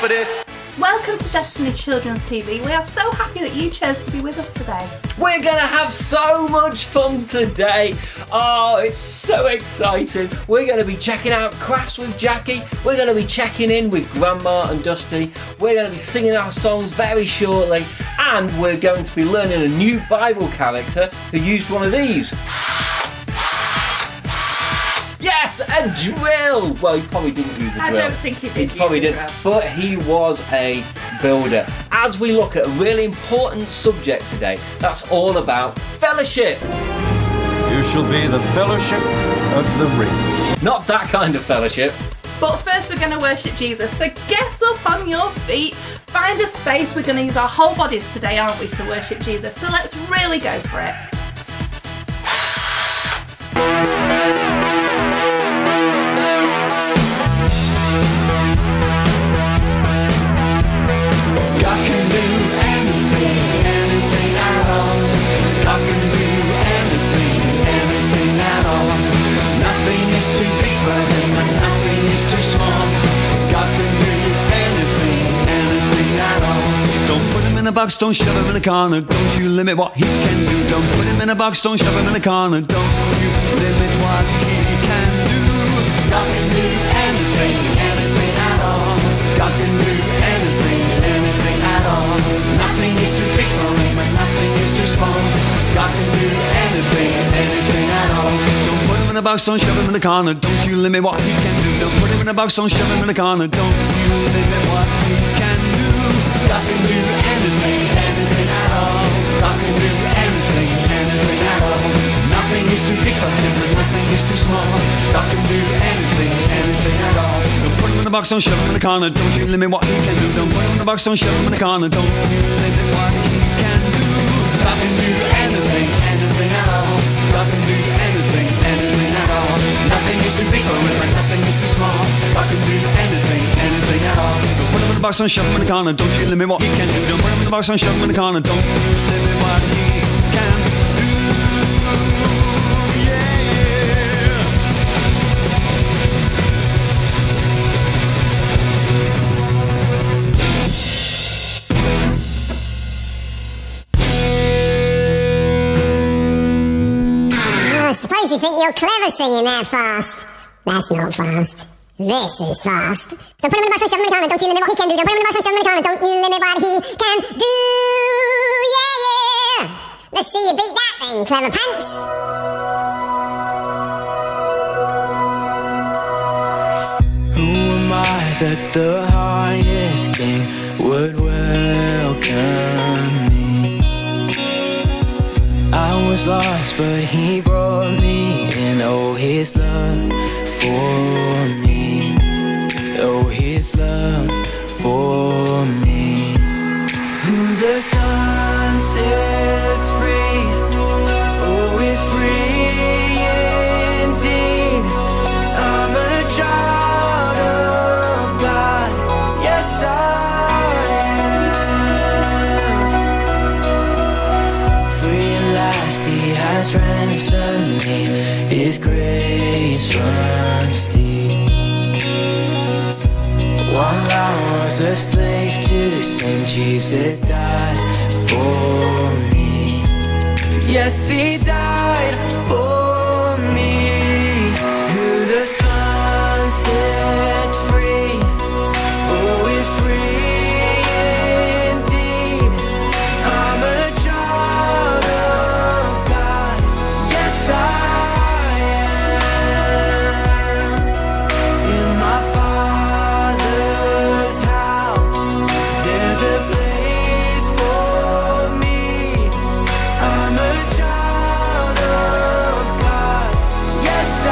for this? Welcome to Destiny Children's TV. We are so happy that you chose to be with us today. We're going to have so much fun today. Oh, it's so exciting. We're going to be checking out crafts with Jackie. We're going to be checking in with Grandma and Dusty. We're going to be singing our songs very shortly. And we're going to be learning a new Bible character who used one of these. Yes, a drill! Well, he probably didn't use a drill. I don't think he did. He probably didn't, but he was a builder. As we look at a really important subject today, that's all about fellowship. You shall be the fellowship of the ring. Not that kind of fellowship. But first we're going to worship Jesus. So get up on your feet, find a space. We're going to use our whole bodies today, aren't we, to worship Jesus. So let's really go for it. Box, don't shove him in a corner. Don't you limit what he can do. Don't put him in a box, don't shove him in a corner. Don't you limit what he can do. God can do anything, anything at all. God can do anything, anything at all. Nothing is too big for him and nothing is too small. God can do anything, anything at all. Don't put him in a box, don't shove him in a corner. Don't you limit what he can do. Don't put him in a box, don't shove him in a corner. Don't you limit what he can do. God can do anything, anything at all. God can do anything, anything at all. Nothing is too big for him and nothing is too small. God can do anything, anything at all. Don't put him in a box, don't shove him in a corner. Don't you limit what he can do. Don't put him in a box, don't shove him in a corner. Don't you limit what he can do. God can do anything, anything at all. God can do anything, anything at all. Nothing is too big for him and nothing is too small. God can do anything, anything at all. Don't put him in a box, don't shove him in a corner. Don't you limit what he can do. Don't put him in a box, don't shove him in a corner. Don't you limit what he can do. Yeah. I suppose you think you're clever singing that fast. That's not fast. This is fast. Don't put him in a box, don't shove him in a corner. Don't you limit what he can do. Don't put him in a box, don't shove him in a corner. Don't you limit what he can do. Yeah, yeah. Let's see you beat that then, clever pants. Who am I that the highest king would welcome me? I was lost, but he brought me in. Oh, his love for me. Oh, his love for me. Who the sun sets free, oh, is free indeed. I'm a child of God, yes I am. Free at last he has ransomed me, his grace runs deep. While I was a slave to sin, Jesus died for me. Yes, he died for me. Who the sun sets free, oh, is free indeed. I'm a child of God, yes I am. In my Father's house, there's a place for me. I'm a child of God, yes I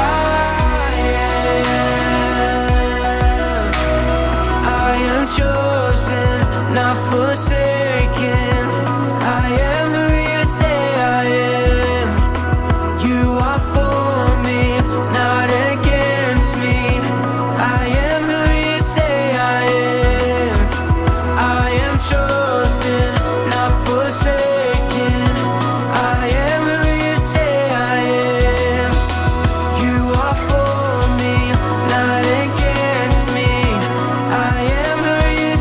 am. I am chosen, not forsaken. I am who you say I am. You are for me, not against me. I am who you say I am. I am chosen, not forsaken. I am who you say I am. You are for me, not against me. I am who you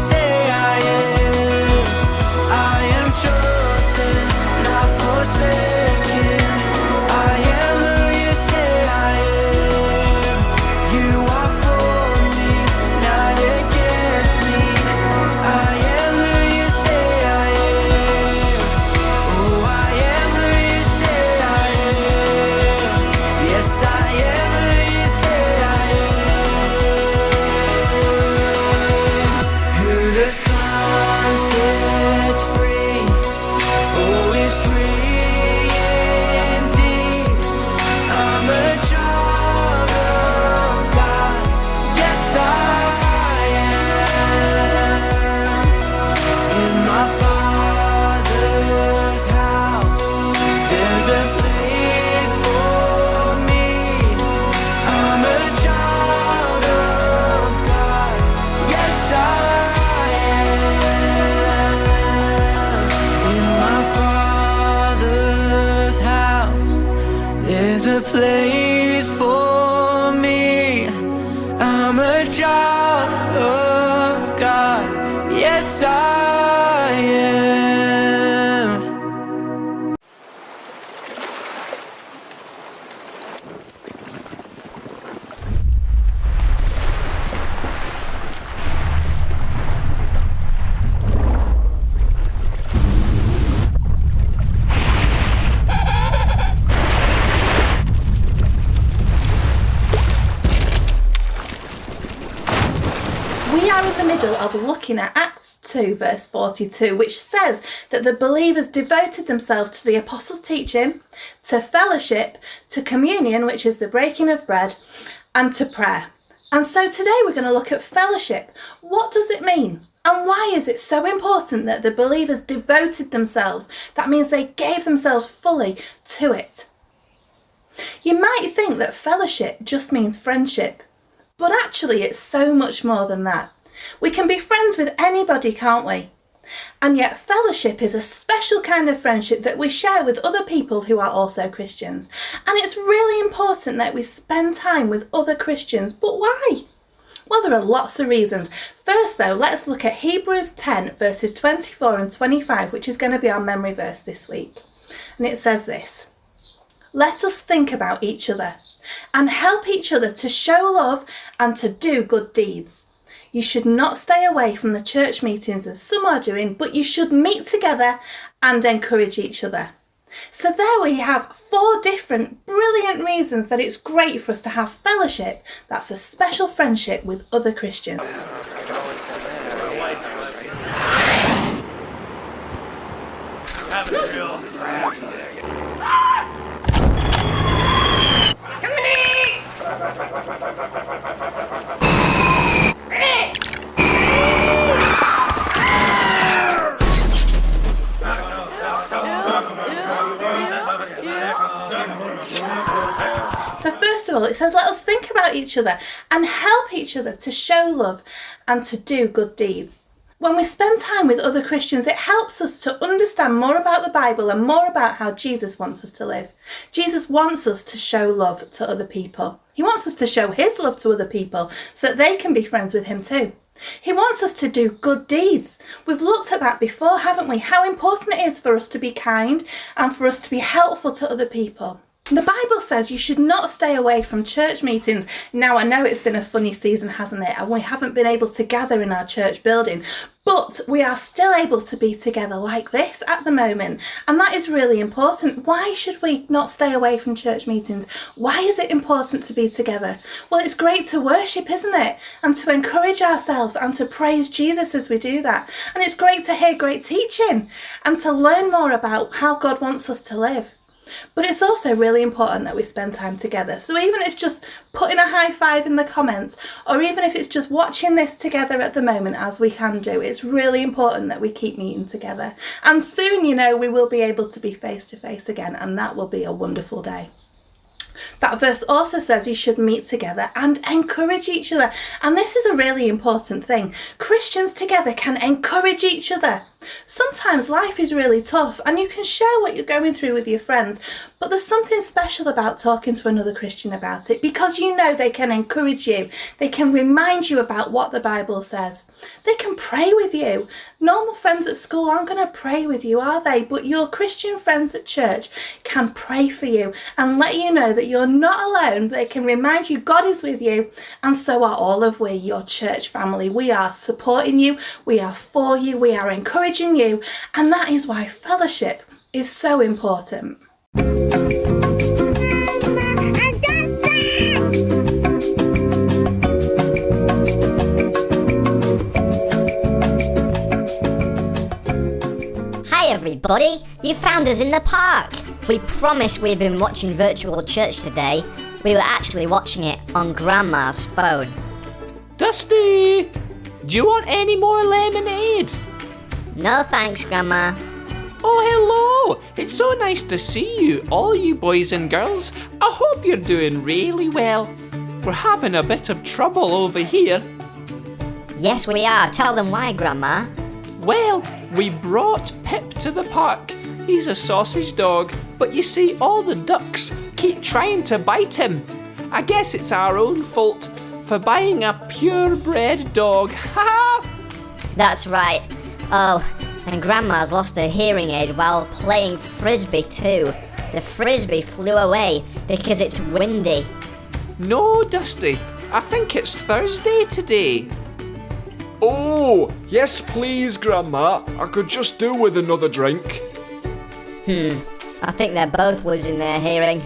place for me. I'm a child of God. Yes, I am. We are in the middle of looking at Acts 2 verse 42, which says that the believers devoted themselves to the apostles' teaching, to fellowship, to communion, which is the breaking of bread, and to prayer. And so today we're going to look at fellowship. What does it mean? And why is it so important that the believers devoted themselves? That means they gave themselves fully to it. You might think that fellowship just means friendship, but actually it's so much more than that. We can be friends with anybody, can't we? And yet fellowship is a special kind of friendship that we share with other people who are also Christians. And it's really important that we spend time with other Christians. But why? Well, there are lots of reasons. First though, let's look at Hebrews 10 verses 24 and 25, which is going to be our memory verse this week. And it says this: "Let us think about each other and help each other to show love and to do good deeds. You should not stay away from the church meetings as some are doing, but you should meet together and encourage each other." So there we have 4 different brilliant reasons that it's great for us to have fellowship. That's a special friendship with other Christians. So first of all, it says let us think about each other and help each other to show love and to do good deeds. When we spend time with other Christians, it helps us to understand more about the Bible and more about how Jesus wants us to live. Jesus wants us to show love to other people. He wants us to show his love to other people so that they can be friends with him too. He wants us to do good deeds. We've looked at that before, haven't we? How important it is for us to be kind and for us to be helpful to other people. The Bible says you should not stay away from church meetings. Now, I know it's been a funny season, hasn't it? And we haven't been able to gather in our church building, but we are still able to be together like this at the moment. And that is really important. Why should we not stay away from church meetings? Why is it important to be together? Well, it's great to worship, isn't it? And to encourage ourselves and to praise Jesus as we do that. And it's great to hear great teaching and to learn more about how God wants us to live. But it's also really important that we spend time together. So even if it's just putting a high five in the comments, or even if it's just watching this together at the moment, as we can do, it's really important that we keep meeting together. And soon, you know, we will be able to be face to face again, and that will be a wonderful day. That verse also says you should meet together and encourage each other. And this is a really important thing. Christians together can encourage each other. Sometimes life is really tough and you can share what you're going through with your friends, but there's something special about talking to another Christian about it, because you know they can encourage you. They can remind you about what the Bible says. They can pray with you. Normal friends at school aren't going to pray with you, are they? But your Christian friends at church can pray for you and let you know that you're not alone. They can remind you God is with you, and so are all of we, your church family. We are supporting you, we are for you, we are encouraging you, and that is why fellowship is so important. Hi everybody, you found us in the park. We promised we'd been watching virtual church today. We were actually watching it on Grandma's phone. Dusty, do you want any more lemonade? No thanks, Grandma. Oh, hello! It's so nice to see you, all you boys and girls. I hope you're doing really well. We're having a bit of trouble over here. Yes, we are. Tell them why, Grandma. Well, we brought Pip to the park. He's a sausage dog, but you see, all the ducks, keep trying to bite him. I guess it's our own fault for buying a purebred dog. Ha! That's right. Oh, and Grandma's lost her hearing aid while playing frisbee too. The frisbee flew away because it's windy. No, Dusty. I think it's Thursday today. Oh, yes please, Grandma. I could just do with another drink. I think they're both losing their hearing.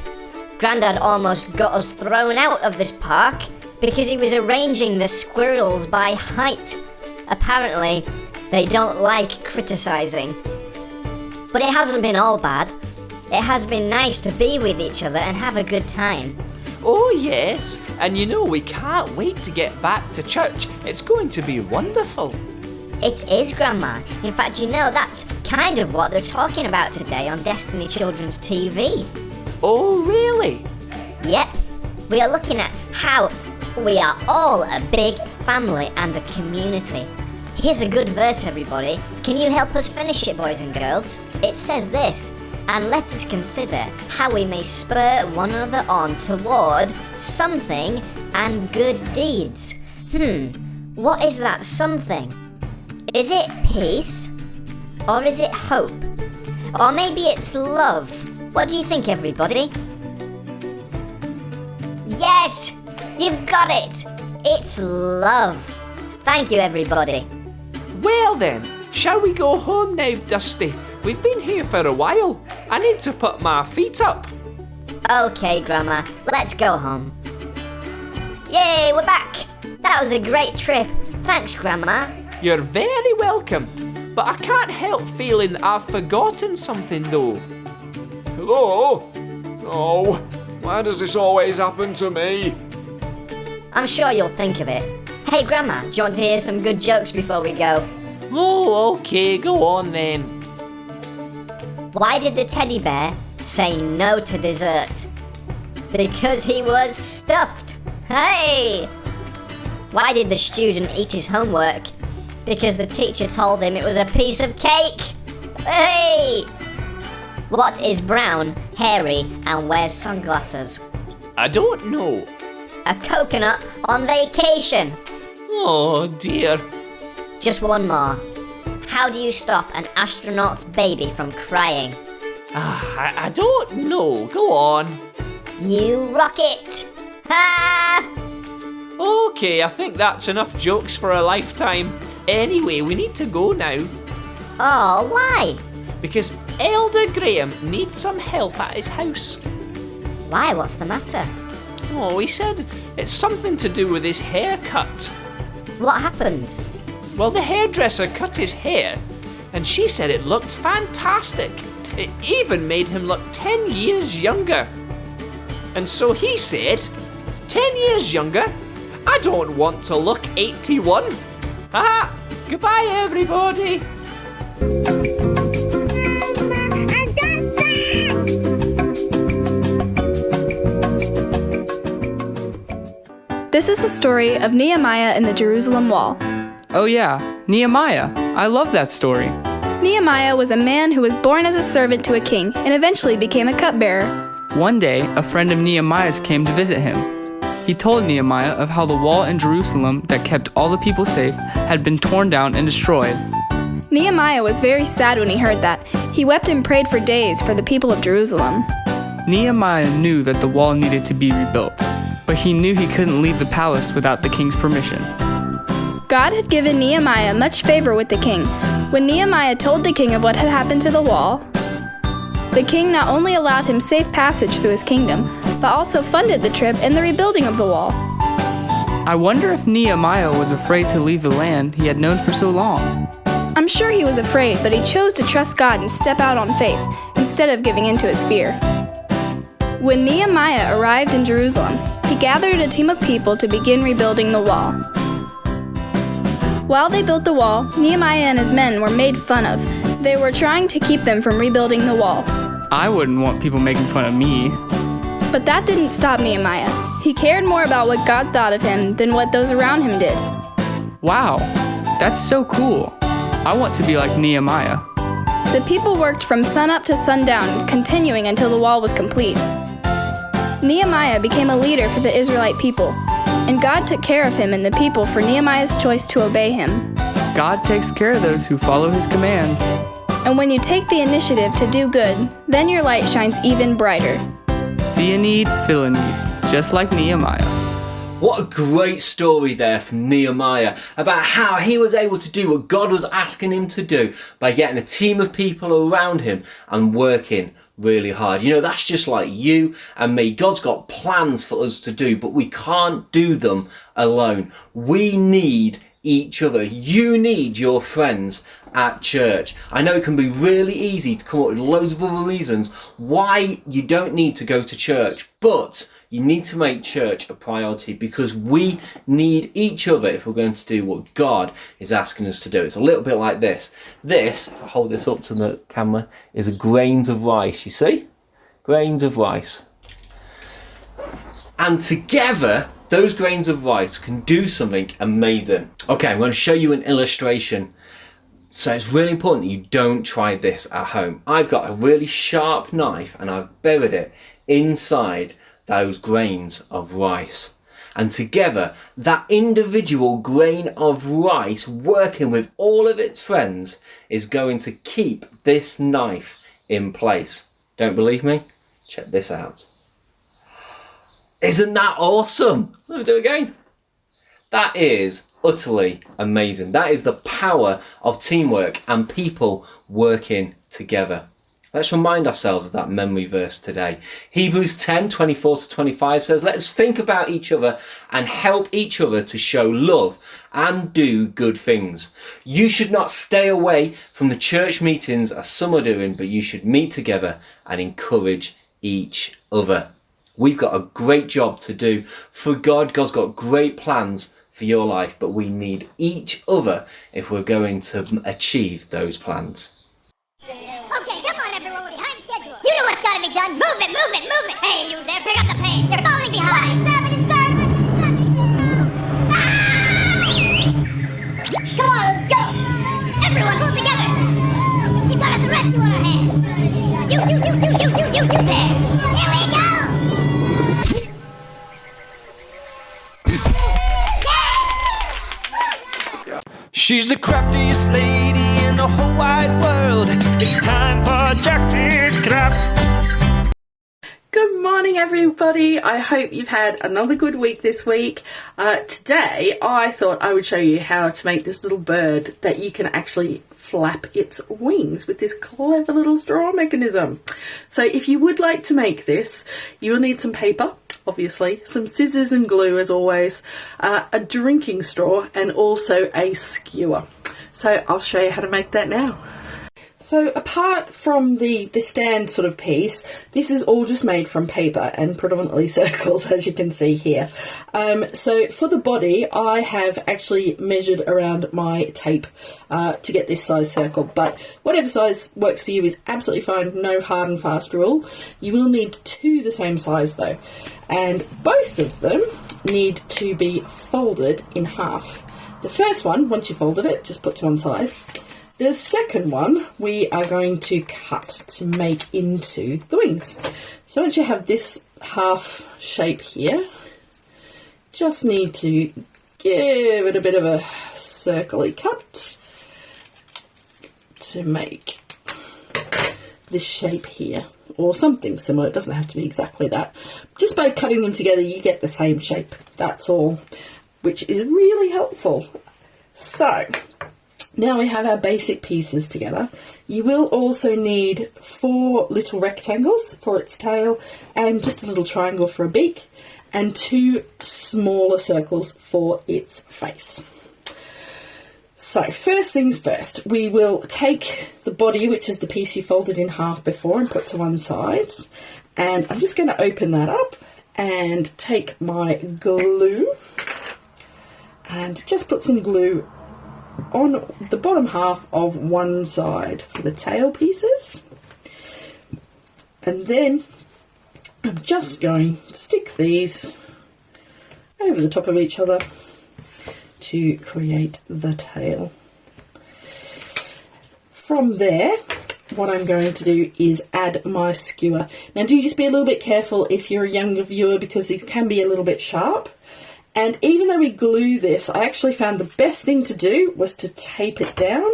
Grandad almost got us thrown out of this park because he was arranging the squirrels by height. Apparently, they don't like criticising. But it hasn't been all bad. It has been nice to be with each other and have a good time. Oh yes, and you know we can't wait to get back to church. It's going to be wonderful. It is, Grandma. In fact, you know, that's kind of what they're talking about today on Destiny Children's TV. Oh really? Yep. We are looking at how we are all a big family and a community. Here's a good verse, everybody. Can you help us finish it, boys and girls? It says this: "And let us consider how we may spur one another on toward something and good deeds." What is that something? Is it peace? Or is it hope? Or maybe it's love? What do you think, everybody? Yes! You've got it! It's love. Thank you, everybody. Well then, shall we go home now, Dusty? We've been here for a while. I need to put my feet up. Okay, Grandma, let's go home. Yay, we're back! That was a great trip. Thanks, Grandma. You're very welcome. But I can't help feeling that I've forgotten something though. Hello? Oh, why does this always happen to me? I'm sure you'll think of it. Hey, Grandma, do you want to hear some good jokes before we go? Oh, okay, go on then. Why did the teddy bear say no to dessert? Because he was stuffed. Hey! Why did the student eat his homework? Because the teacher told him it was a piece of cake. Hey! What is brown, hairy, and wears sunglasses? I don't know. A coconut on vacation. Oh dear. Just one more. How do you stop an astronaut's baby from crying? I don't know. Go on. You rock it! Ha! Okay, I think that's enough jokes for a lifetime. Anyway, we need to go now. Oh, why? Because Elder Graham needs some help at his house. Why? What's the matter? Oh, he said it's something to do with his haircut. What happened? Well, the hairdresser cut his hair, and she said it looked fantastic. It even made him look 10 years younger. And so he said, 10 years younger? I don't want to look 81. Haha! Goodbye, everybody! This is the story of Nehemiah and the Jerusalem wall. Oh yeah, Nehemiah. I love that story. Nehemiah was a man who was born as a servant to a king and eventually became a cupbearer. One day, a friend of Nehemiah's came to visit him. He told Nehemiah of how the wall in Jerusalem that kept all the people safe had been torn down and destroyed. Nehemiah was very sad when he heard that. He wept and prayed for days for the people of Jerusalem. Nehemiah knew that the wall needed to be rebuilt, but he knew he couldn't leave the palace without the king's permission. God had given Nehemiah much favor with the king. When Nehemiah told the king of what had happened to the wall, the king not only allowed him safe passage through his kingdom, but also funded the trip and the rebuilding of the wall. I wonder if Nehemiah was afraid to leave the land he had known for so long. I'm sure he was afraid, but he chose to trust God and step out on faith, instead of giving in to his fear. When Nehemiah arrived in Jerusalem, he gathered a team of people to begin rebuilding the wall. While they built the wall, Nehemiah and his men were made fun of. They were trying to keep them from rebuilding the wall. I wouldn't want people making fun of me. But that didn't stop Nehemiah. He cared more about what God thought of him than what those around him did. Wow, that's so cool. I want to be like Nehemiah. The people worked from sunup to sundown, continuing until the wall was complete. Nehemiah became a leader for the Israelite people, and God took care of him and the people for Nehemiah's choice to obey him. God takes care of those who follow his commands. And when you take the initiative to do good, then your light shines even brighter. See a need, fill a need, just like Nehemiah. What a great story there from Nehemiah about how he was able to do what God was asking him to do by getting a team of people around him and working really hard. You know, that's just like you and me. God's got plans for us to do, but we can't do them alone. We need each other. You need your friends at church. I know it can be really easy to come up with loads of other reasons why you don't need to go to church, but you need to make church a priority because we need each other if we're going to do what God is asking us to do. It's a little bit like this. This, if I hold this up to the camera, is grains of rice, you see? Grains of rice. And together, those grains of rice can do something amazing. Okay, I'm going to show you an illustration. So it's really important that you don't try this at home. I've got a really sharp knife and I've buried it inside those grains of rice. And together, that individual grain of rice working with all of its friends is going to keep this knife in place. Don't believe me? Check this out. Isn't that awesome? Let me do it again. That is utterly amazing. That is the power of teamwork and people working together. Let's remind ourselves of that memory verse today. Hebrews 10:24-25 says, let us think about each other and help each other to show love and do good things. You should not stay away from the church meetings as some are doing, but you should meet together and encourage each other. We've got a great job to do for God. God's got great plans for your life, but we need each other if we're going to achieve those plans. Okay, come on everyone, we're behind schedule. You know what's gotta be done. Move it, move it, move it. Hey, you there, pick up the pace. You're falling behind. Come on, let's go. Everyone, pull together. We've got us a rescue on our hands. You there. Here we go. She's the craftiest lady in the whole wide world. It's time for Jackie's Craft. Good morning everybody, I hope you've had another good week this week. Today I thought I would show you how to make this little bird that you can actually flap its wings with this clever little straw mechanism. So if you would like to make this, you will need some paper, obviously, some scissors and glue as always, a drinking straw and also a skewer. So I'll show you how to make that now. So apart from the stand sort of piece, this is all just made from paper and predominantly circles, as you can see here. So for the body, I have actually measured around my tape to get this size circle, but whatever size works for you is absolutely fine, no hard and fast rule. You will need two the same size though, and both of them need to be folded in half. The first one, once you've folded it, just put to one side. The second one we are going to cut to make into the wings. So once you have this half shape here, just need to give it a bit of a circly cut to make this shape here, or something similar. It doesn't have to be exactly that. Just by cutting them together you get the same shape, that's all, which is really helpful. So now we have our basic pieces together. You will also need 4 little rectangles for its tail and just a little triangle for a beak and 2 smaller circles for its face. So first things first, we will take the body, which is the piece you folded in half before, and put to one side. And I'm just going to open that up and take my glue and just put some glue on the bottom half of one side for the tail pieces, and then I'm just going to stick these over the top of each other to create the tail. From there what I'm going to do is add my skewer. Now do just be a little bit careful if you're a younger viewer, because these can be a little bit sharp. And even though we glue this, I actually found the best thing to do was to tape it down,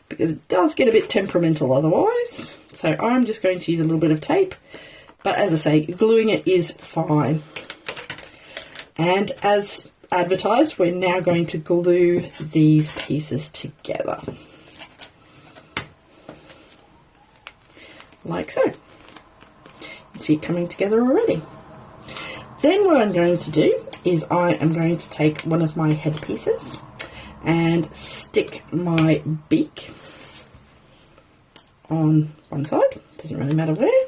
because it does get a bit temperamental otherwise. So I'm just going to use a little bit of tape, but as I say, gluing it is fine. And as advertised, we're now going to glue these pieces together. Like so. You can see it coming together already. Then what I'm going to do is I am going to take one of my head pieces and stick my beak on one side, doesn't really matter where,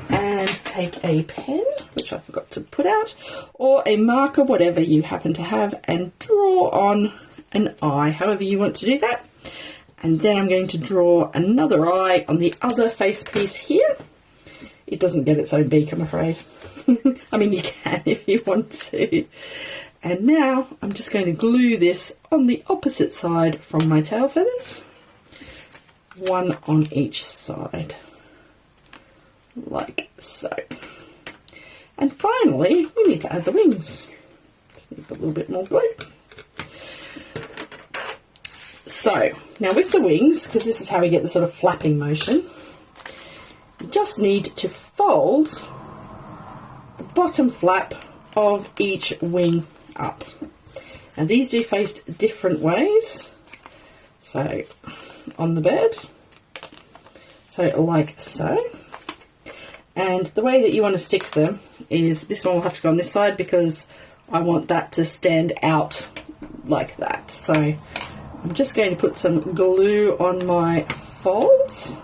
and take a pen, which I forgot to put out, or a marker, whatever you happen to have, and draw on an eye, however you want to do that. And then I'm going to draw another eye on the other face piece here. It doesn't get its own beak, I'm afraid. I mean, you can if you want to. And now I'm just going to glue this on the opposite side from my tail feathers. One on each side. Like so. And finally, we need to add the wings. Just need a little bit more glue. So, now with the wings, because this is how we get the sort of flapping motion, you just need to fold the bottom flap of each wing up. And these do face different ways. So, on the bird, so like so. And the way that you want to stick them is, this one will have to go on this side because I want that to stand out like that. So I'm just going to put some glue on my fold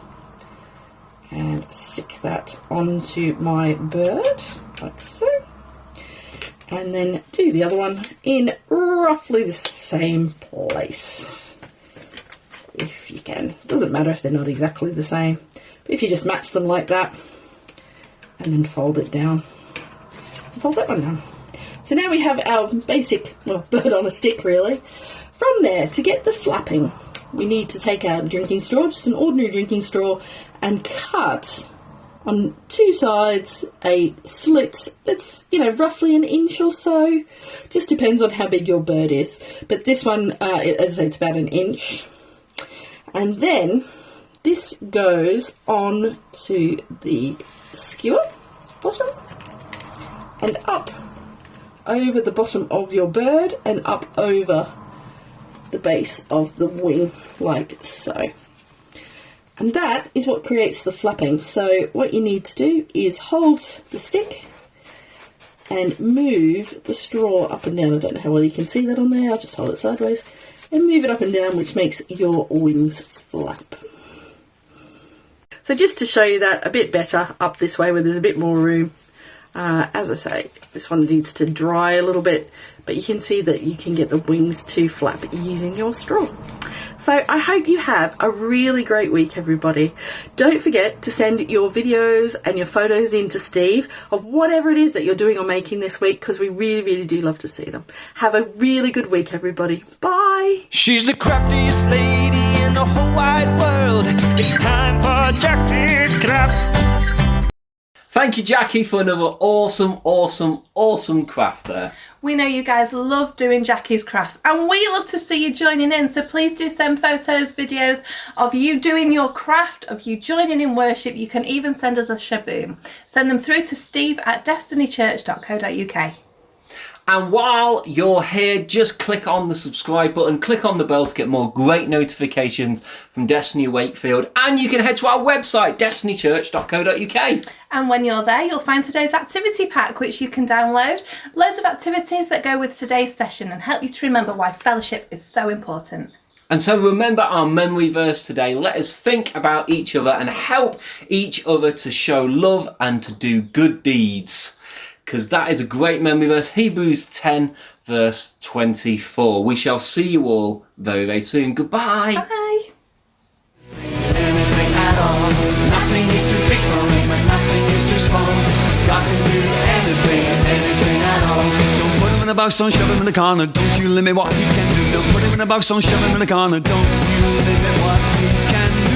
and stick that onto my bird like so, and then do the other one in roughly the same place if you can. Doesn't matter if they're not exactly the same, but if you just match them like that and then fold it down, fold that one down. So now we have our basic, well, bird on a stick really. From there, to get the flapping, we need to take our drinking straw, just an ordinary drinking straw, and cut on two sides a slit that's, you know, roughly an inch or so. Just depends on how big your bird is. But this one, as I say, it's about an inch. And then this goes on to the skewer bottom and up over the bottom of your bird and up over the base of the wing like so. And that is what creates the flapping. So what you need to do is hold the stick and move the straw up and down. I don't know how well you can see that on there, I'll just hold it sideways and move it up and down, which makes your wings flap. So just to show you that a bit better up this way where there's a bit more room, as I say, this one needs to dry a little bit, but you can see that you can get the wings to flap using your straw. So I hope you have a really great week, everybody. Don't forget to send your videos and your photos in to Steve of whatever it is that you're doing or making this week, because we really, really do love to see them. Have a really good week, everybody. Bye. She's the craftiest lady in the whole wide world. It's time for Jackie's Craft. Thank you, Jackie, for another awesome craft there. We know you guys love doing Jackie's crafts and we love to see you joining in, so please do send photos, videos of you doing your craft, of you joining in worship. You can even send us a shaboom. Send them through to steve@destinychurch.co.uk. And while you're here, just click on the subscribe button, click on the bell to get more great notifications from Destiny Wakefield, and you can head to our website, destinychurch.co.uk. And when you're there, you'll find today's activity pack, which you can download. Loads of activities that go with today's session and help you to remember why fellowship is so important. And so remember our memory verse today. Let us think about each other and help each other to show love and to do good deeds, because that is a great memory verse, Hebrews 10 verse 24. We shall see you all very, very soon. Goodbye. Bye. Anything at all. Nothing is too big for him and nothing is too small. God can do anything at all. Don't put him in a box, don't shove him in a corner. Don't you limit what he can do. Don't put him in a box, don't shove him in a corner. Don't you limit what he can do.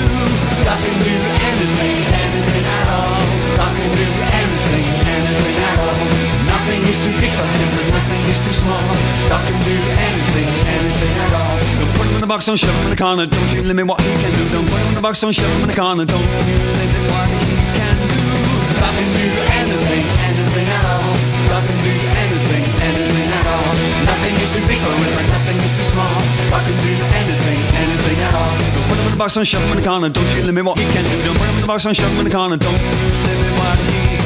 God can do anything, anything at all. God can do anything, anything at all. Nothing is too big for him and nothing is too small. God can do anything, anything at all. Don't put him in the box, don't shove him in the corner. Don't you limit what he can do. Don't put him in the box, don't shove him in the corner. Don't you limit what he can do. God can do anything, anything at all. God can do anything, anything at all. Nothing is too big for him and nothing is too small. God can do anything, anything at all. Don't put him in the box, don't shove him in the corner. Don't you limit what he can do. Don't put him in the box, don't shove him in the corner. Don't you limit what he can do.